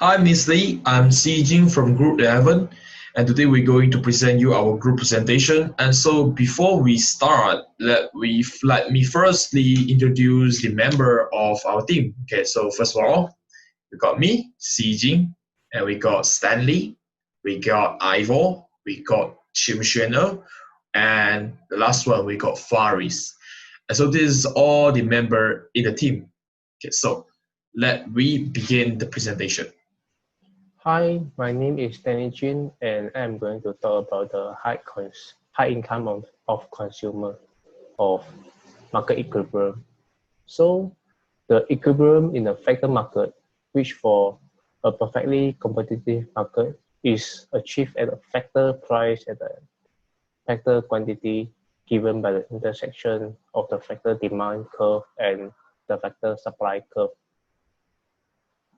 Hi, Miss Lee. I'm Si Jing from Group 11, and today we're going to present you our group presentation. And so, before we start, let me firstly introduce the member of our team. Okay, so first of all, we got me, Si Jing, and we got Stanley, we got Ivor, we got Chim Xuaner, and the last one we got Faris. And so, this is all the member in the team. Okay, so let we begin the presentation. Hi, my name is Danny Jin, and I'm going to talk about the high income of consumer of market equilibrium. So, the equilibrium in the factor market, which for a perfectly competitive market is achieved at a factor price at a factor quantity given by the intersection of the factor demand curve and the factor supply curve.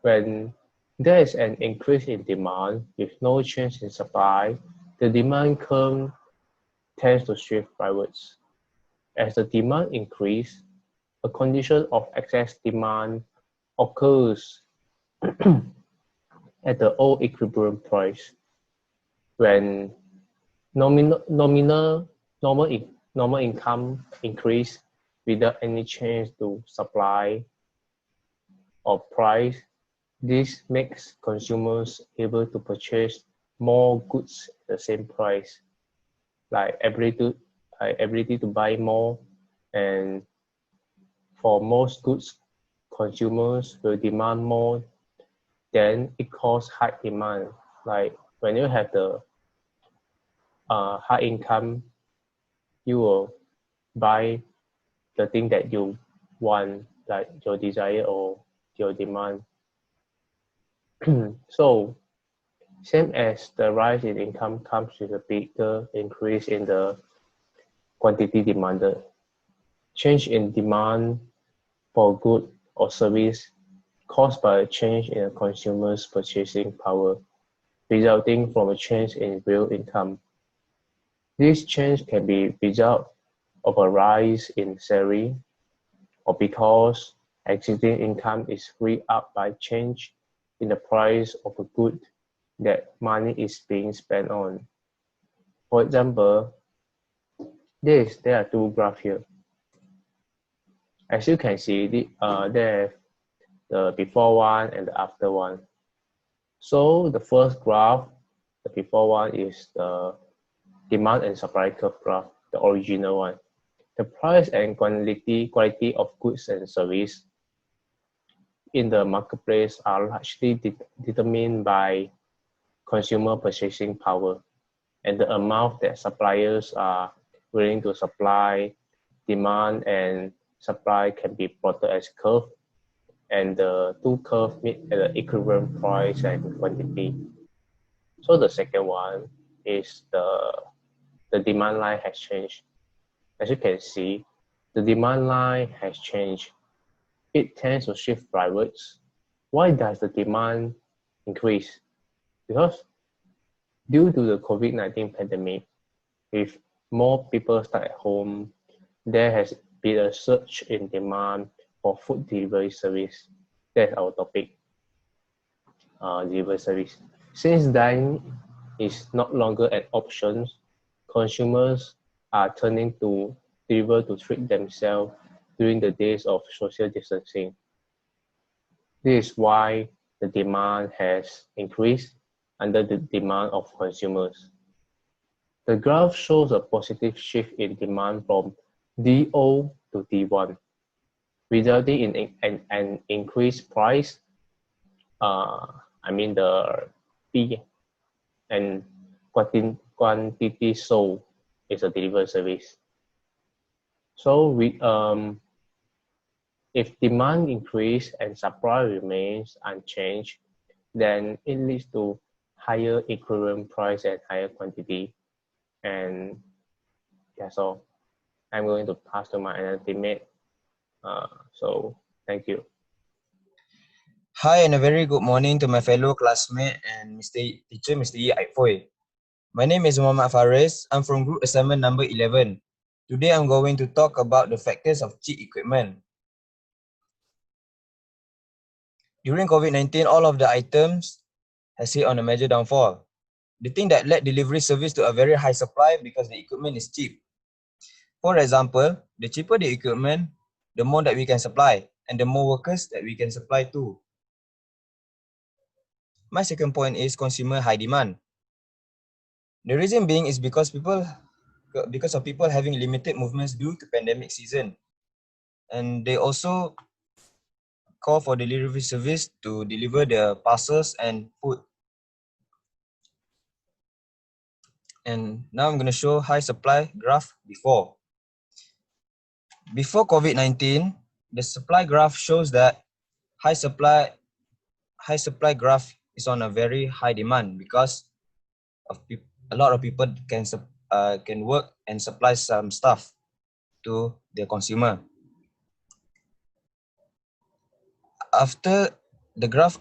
When there is an increase in demand with no change in supply, the demand curve tends to shift backwards. As the demand increases, a condition of excess demand occurs at the old equilibrium price when normal income increase without any change to supply or price. This makes consumers able to purchase more goods at the same price, like ability to buy more. And for most goods, consumers will demand more, then it causes high demand. Like when you have the high income, you will buy the thing that you want, like your desire or your demand. So, same as the rise in income comes with a bigger increase in the quantity demanded. Change in demand for good or service caused by a change in a consumer's purchasing power, resulting from a change in real income. This change can be result of a rise in salary or because existing income is freed up by change in the price of a good that money is being spent on. For example, there are two graphs here. As you can see, there the before one and the after one. So the first graph, the before one, is the demand and supply curve graph, the original one. The price and quality of goods and service in the marketplace are largely determined by consumer purchasing power and the amount that suppliers are willing to supply. Demand and supply can be plotted as curve, and the two curves meet at the equivalent price and quantity. So the second one is the demand line has changed. As you can see, the demand line has changed. It tends to shift backwards. Why does the demand increase? Because due to the COVID-19 pandemic, with more people stuck at home, there has been a surge in demand for food delivery service. That's our topic, delivery service. Since dining is not longer an option, consumers are turning to deliver to treat themselves during the days of social distancing. This is why the demand has increased under the demand of consumers. The graph shows a positive shift in demand from DO to D1, resulting in an increased price. The P and quantity sold is a delivery service. So if demand increase and supply remains unchanged, then it leads to higher equivalent price and higher quantity. And that's all. I'm going to pass to my another teammate. So thank you. Hi and a very good morning to my fellow classmate and Mr. Teacher, Mr. E. Aifoy. My name is Muhammad Faris. I'm from group assignment number 11. Today I'm going to talk about the factors of cheap equipment. During COVID-19, all of the items has hit on a major downfall. The thing that led delivery service to a very high supply because the equipment is cheap. For example, the cheaper the equipment, the more that we can supply and the more workers that we can supply to. My second point is consumer high demand. The reason being is because of people having limited movements due to pandemic season. And they also call for delivery service to deliver their parcels and food. And now I'm going to show high supply graph before. Before COVID-19, the supply graph shows that high supply graph is on a very high demand because of a lot of people can work and supply some stuff to their consumer. After the graph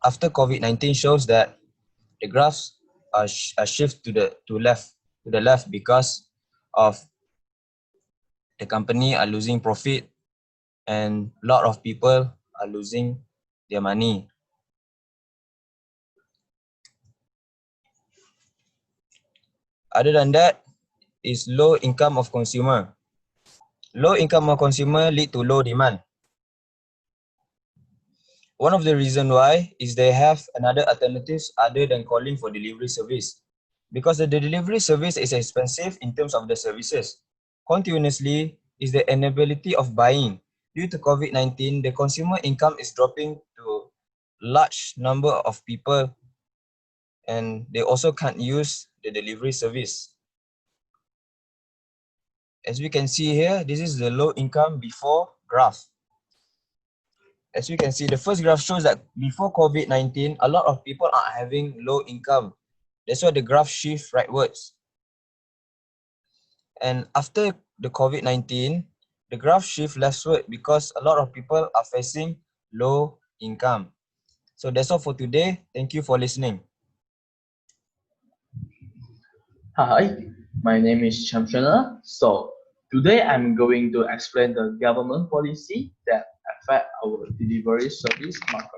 after COVID-19 shows that the graphs are shift to the left because of the company are losing profit and a lot of people are losing their money. Other than that is low income of consumer. Low income of consumer lead to low demand. One of the reasons why is they have another alternatives other than calling for delivery service. Because the delivery service is expensive in terms of the services. Continuously is the inability of buying. Due to COVID-19, the consumer income is dropping to large number of people and they also can't use the delivery service. As we can see here, this is the low income before graph. As we can see, the first graph shows that before COVID-19, a lot of people are having low income. That's why the graph shifts rightwards. And after the COVID-19, the graph shifts leftward because a lot of people are facing low income. So that's all for today. Thank you for listening. Hi, my name is Championa. So today I'm going to explain the government policy that affect our delivery service market.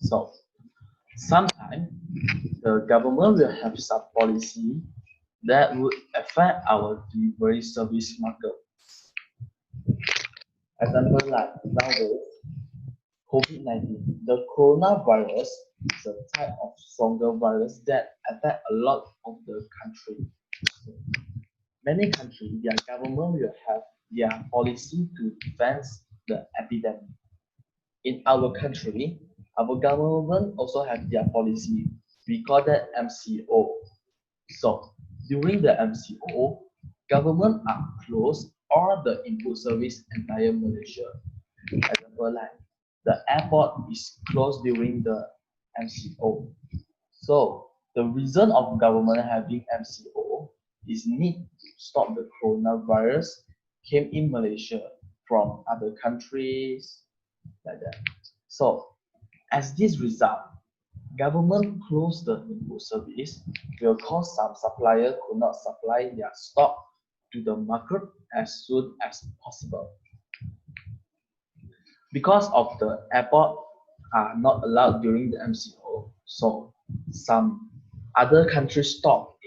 So sometimes the government will have some policy that would affect our delivery service market. Example like nowadays, COVID-19, the coronavirus is a type of stronger virus that affect a lot of the country. Many countries, their government will have their policy to defend the epidemic. In our country, our government also have their policy. We call that MCO. So during the MCO, government are closed all the input service entire Malaysia. Example like the airport is closed during the MCO. So the reason of government having MCO is need to stop the coronavirus came in Malaysia from other countries like that. So as this result, government close the input service will cause some supplier could not supply their stock to the market as soon as possible. Because of the airport are not allowed during the MCO, so some other country stock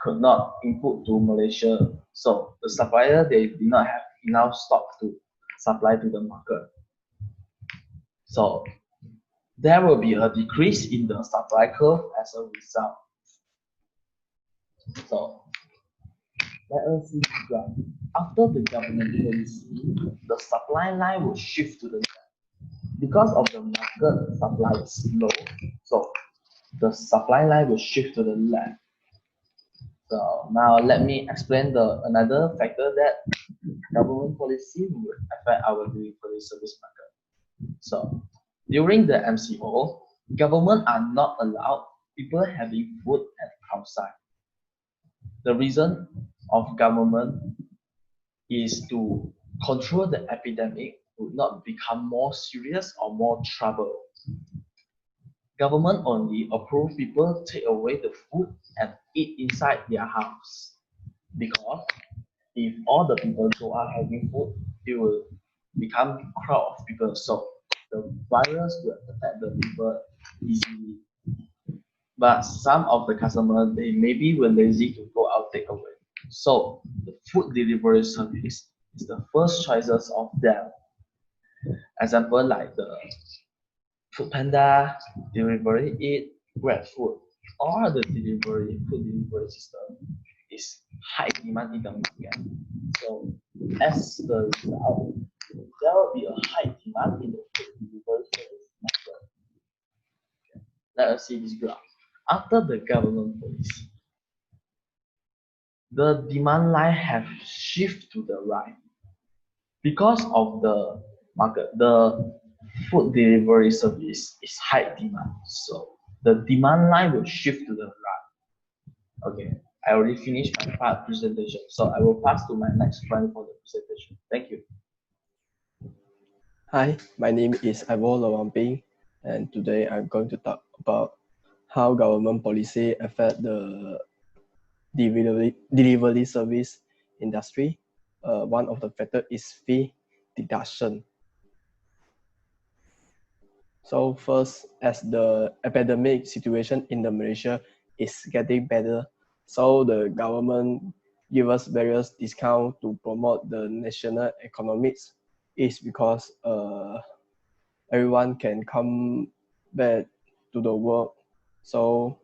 could not input to Malaysia. So the supplier, they did not have enough stock to supply to the market. So there will be a decrease in the supply curve as a result. So let us see the graph. After the government policy, the supply line will shift to the left. Because of the market supply is low, so the supply line will shift to the left. So now let me explain another factor that government policy will affect our delivery service market. So during the MCO, government are not allowed people having food at outside. The reason of government is to control the epidemic would not become more serious or more trouble. Government only approve people take away the food and eat inside their house. Because if all the people who are having food, it will become crowd of people. So the virus will attack the people easily. But some of the customers, they maybe were lazy to go out take away. So the food delivery service is the first choices of them. Example like the Food Panda, Delivery Eat, GrabFood, all the food delivery system is high demand in the market. So as the result, there will be a high demand in the food delivery service market. Let us see this graph. After the government policy, the demand line have shifted to the right because of the market. The food delivery service is high demand, so the demand line will shift to the right. Okay, I already finished my part presentation, so I will pass to my next friend for the presentation. Thank you. Hi, my name is Ivo Lawamping, and today I'm going to talk about how government policy affect the delivery service industry. One of the factors is fee deduction. So first, as the epidemic situation in the Malaysia is getting better, so the government give us various discounts to promote the national economics. Is because everyone can come back to the work, so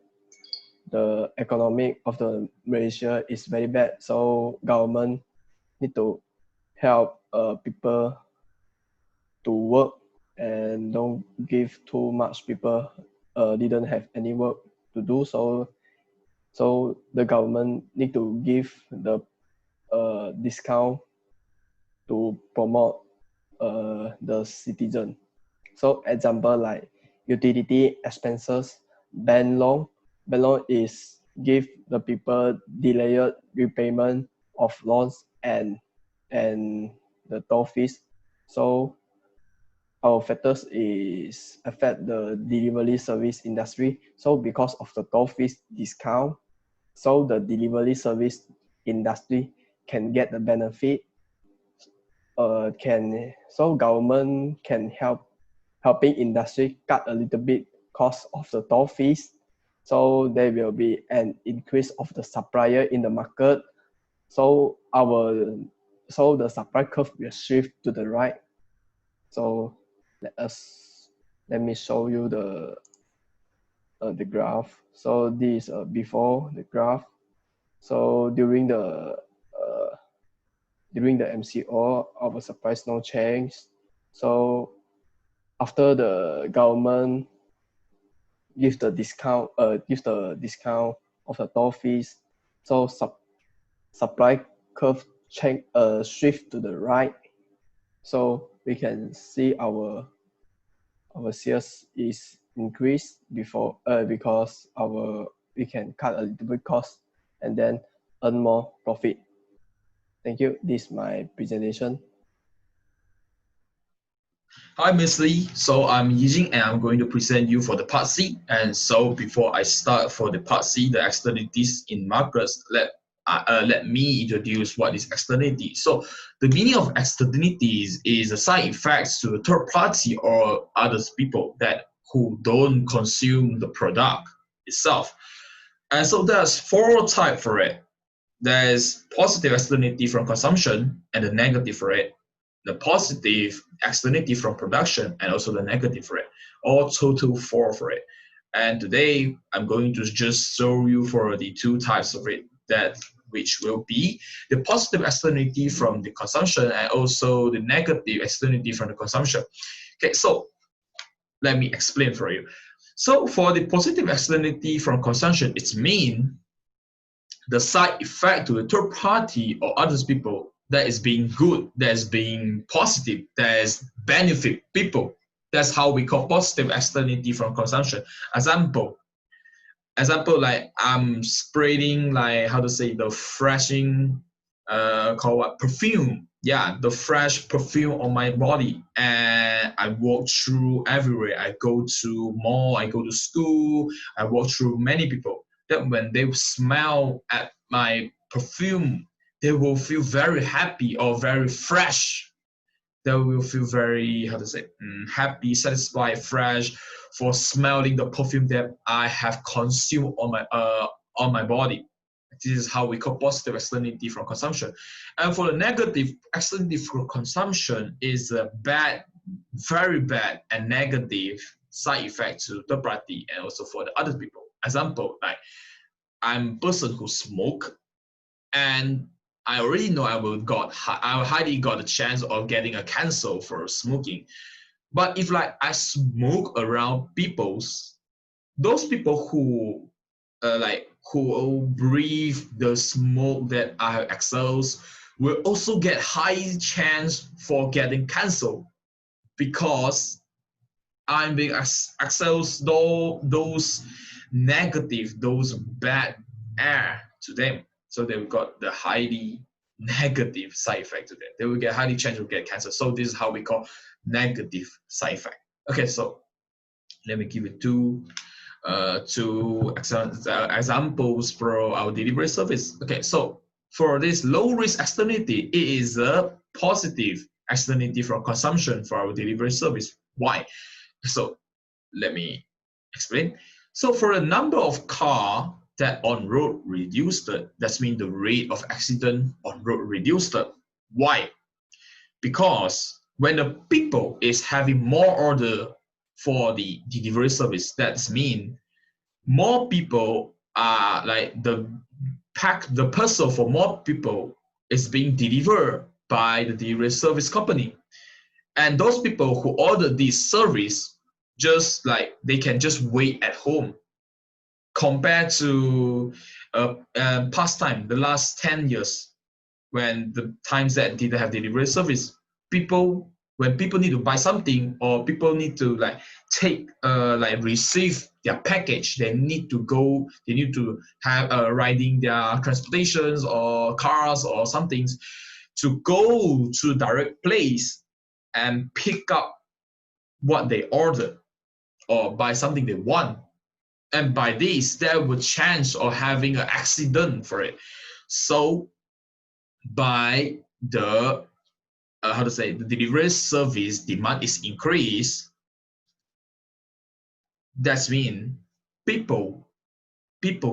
the economic of the Malaysia is very bad. So government need to help people to work and don't give too much people didn't have any work to do. So the government need to give the discount to promote the citizen. So example like utility expenses, bank loan. Bank loan is give the people delayed repayment of loans and the toll fees. So our factors is affect the delivery service industry. So because of the toll fees discount, so the delivery service industry can get the benefit. So government can helping industry cut a little bit cost of the toll fees. So there will be an increase of the supplier in the market. So the supply curve will shift to the right. So let me show you the graph. So this is before the graph. So during the MCO, our supplies no change. So after the government gives the discount of the toll fees, so supply curve change shift to the right. So we can see our sales is increased because we can cut a little bit cost and then earn more profit. Thank you. This is my presentation. Hi, Ms. Lee. So I'm Yijing and I'm going to present you for the part C. And so before I start for the part C, the externalities in markets, let me introduce what is externality. So the meaning of externalities is a side effects to a third party or other people who don't consume the product itself. And so there's 4 types for it. There's positive externality from consumption and the negative for it, the positive externality from production, and also the negative for it. All total 4 for it. And today I'm going to just show you for the 2 types of it, which will be the positive externality from the consumption and also the negative externality from the consumption. Okay, so let me explain for you. So for the positive externality from consumption, it's mean the side effect to the third party or other people that is being good, that is being positive, that is benefit people. That's how we call positive externality from consumption. Example like I'm spreading the freshing perfume. Yeah, the fresh perfume on my body, and I walk through everywhere. I go to mall, I go to school, I walk through many people. That when they smell at my perfume, they will feel very happy or very fresh. they will feel very, how to say, happy, satisfied, fresh for smelling the perfume that I have consumed on my body. This is how we call positive externality from consumption. And for the negative externality from consumption is a bad, very bad and negative side effect to the party and also for the other people. Example, like I'm a person who smoke, and I already know I highly got a chance of getting a cancer for smoking. But if like I smoke around those people who who breathe the smoke that I have exhaled will also get high chance for getting cancer because I'm being exhales those negative, those bad air to them. So they've got the highly negative side effect to them. They will get highly chance to get cancer. So this is how we call negative side effect. Okay, so let me give you two examples for our delivery service. Okay, so for this low risk externality, it is a positive externality from consumption for our delivery service. Why? So let me explain. So for a number of car that on road reduced, that means the rate of accident on road reduced. Why? Because when the people is having more order for the delivery service, that means more people are like the parcel for more people is being delivered by the delivery service company. And those people who order this service, just like they can just wait at home compared to past time, the last 10 years, when the times that didn't have delivery service, when people need to buy something or people need to receive their package, they need to have riding their transportations or cars or something to go to direct place and pick up what they order or buy something they want. And by this, there would chance of having an accident for it. So by the the delivery service demand is increased, that means people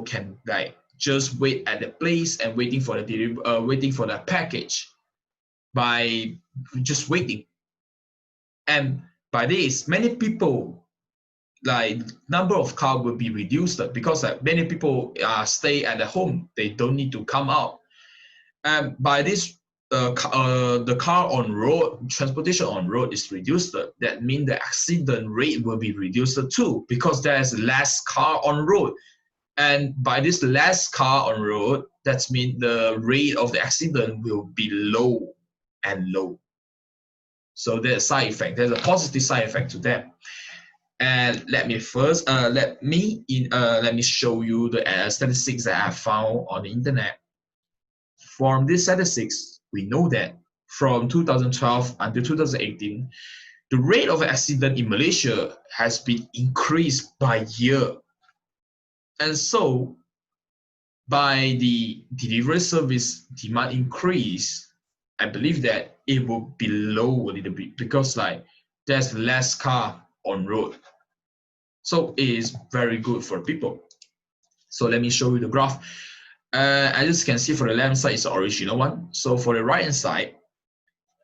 can like just wait at the place and waiting for the package by just waiting. And by this, many people, like number of car will be reduced because many people stay at the home, they don't need to come out. And by this, the car on road, transportation on road is reduced. That means the accident rate will be reduced too because there's less car on road. And by this less car on road, that means the rate of the accident will be low and low. So there's a side effect. There's a positive side effect to them. And let me show you the statistics that I found on the internet. From these statistics, we know that from 2012 until 2018, the rate of accident in Malaysia has been increased by year. And so, by the delivery service demand increase, I believe that it will be low a little bit because there's less car on road. So it is very good for people. So let me show you the graph. As you can see, for the left side is the original one. So for the right hand side,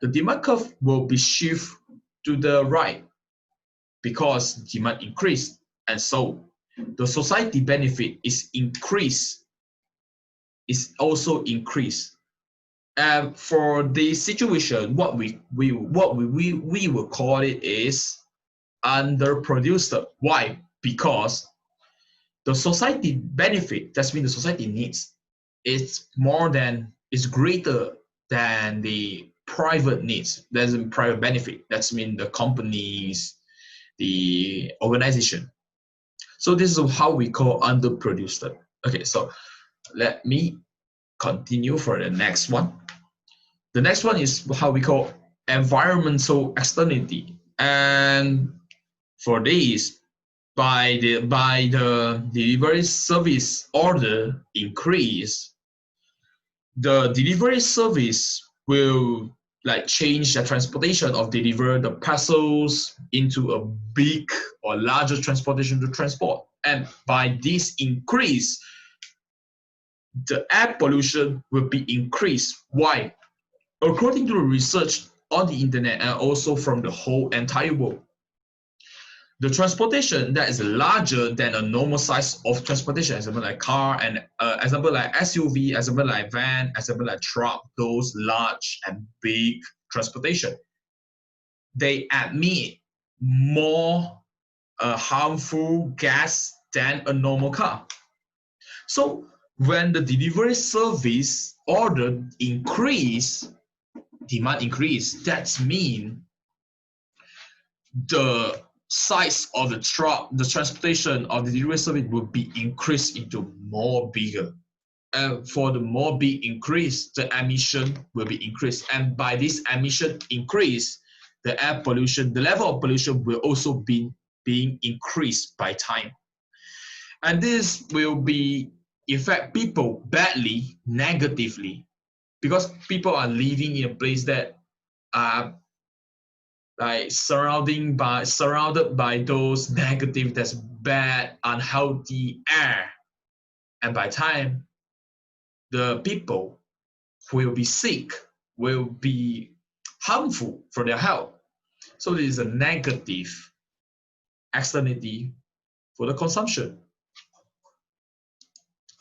the demand curve will be shift to the right because demand increased, and so the society benefit is increased. Is also increased. And for the situation, what we will call it is underproduced. Why? Because the society benefit, that means the society needs, is greater than the private needs. There's a private benefit. That means the companies, the organization. So this is how we call underproduced. Okay, so let me continue for the next one. The next one is how we call environmental externality. And for this, by the delivery service order increase, the delivery service will like change their transportation or deliver the parcels into a big or larger transportation to transport. And by this increase, the air pollution will be increased. Why? According to research on the internet and also from the whole entire world, the transportation that is larger than a normal size of transportation, example like car and example like SUV, example like van, example like truck, those large and big transportation, they emit more harmful gas than a normal car. So when the delivery service order increase, demand increase, that means the size of the truck, the transportation of the delivery service will be increased into more bigger. And for the more big increase, the emission will be increased. And by this emission increase, the air pollution, the level of pollution will also be being increased by time. And this will be affect people badly, negatively, because people are living in a place that are like surrounded by those negative, that's bad, unhealthy air. And by time, the people will be sick, will be harmful for their health. So this is a negative externality for the consumption.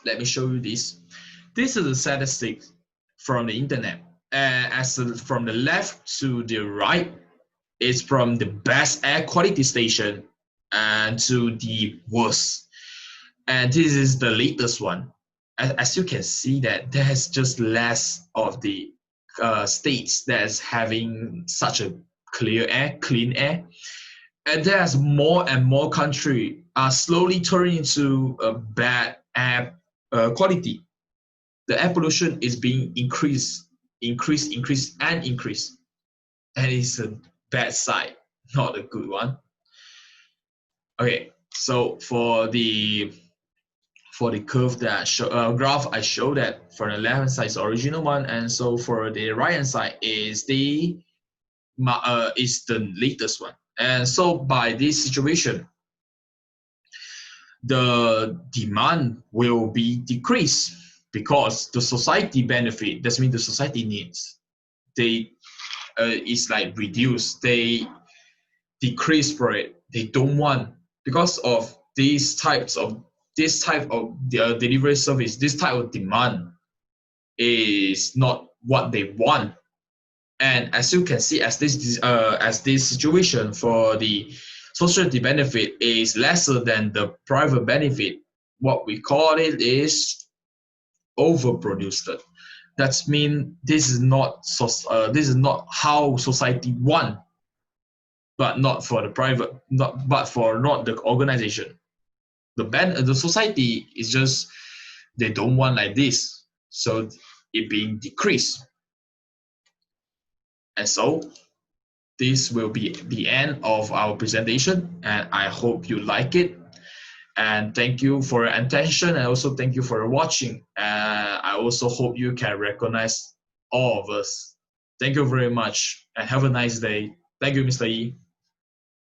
Let me show you this. This is a statistic from the internet. From the left to the right, it's from the best air quality station and to the worst. And this is the latest one. As you can see that there's just less of the states that's having such a clean air. And there's more and more countries are slowly turning into a bad air quality. The air pollution is being increased. And it's a bad side, not a good one. Okay, so for the curve that graph I showed, that for the left hand side is the original one, and so for the right hand side is the latest one. And so by this situation, the demand will be decreased because the society benefit. That means the society needs. They is like reduced. They decrease for it. They don't want, because of this type of delivery service. This type of demand is not what they want. And as you can see, as this situation for the social benefit is lesser than the private benefit, what we call it is overproduced. That means this is not how society want, but not for the private, but for not the organization. The society is just, they don't want like this, so it being decreased. And so this will be the end of our presentation, and I hope you like it. And thank you for your attention, and also thank you for watching. I also hope you can recognize all of us. Thank you very much, and have a nice day. Thank you, Mr. Yi.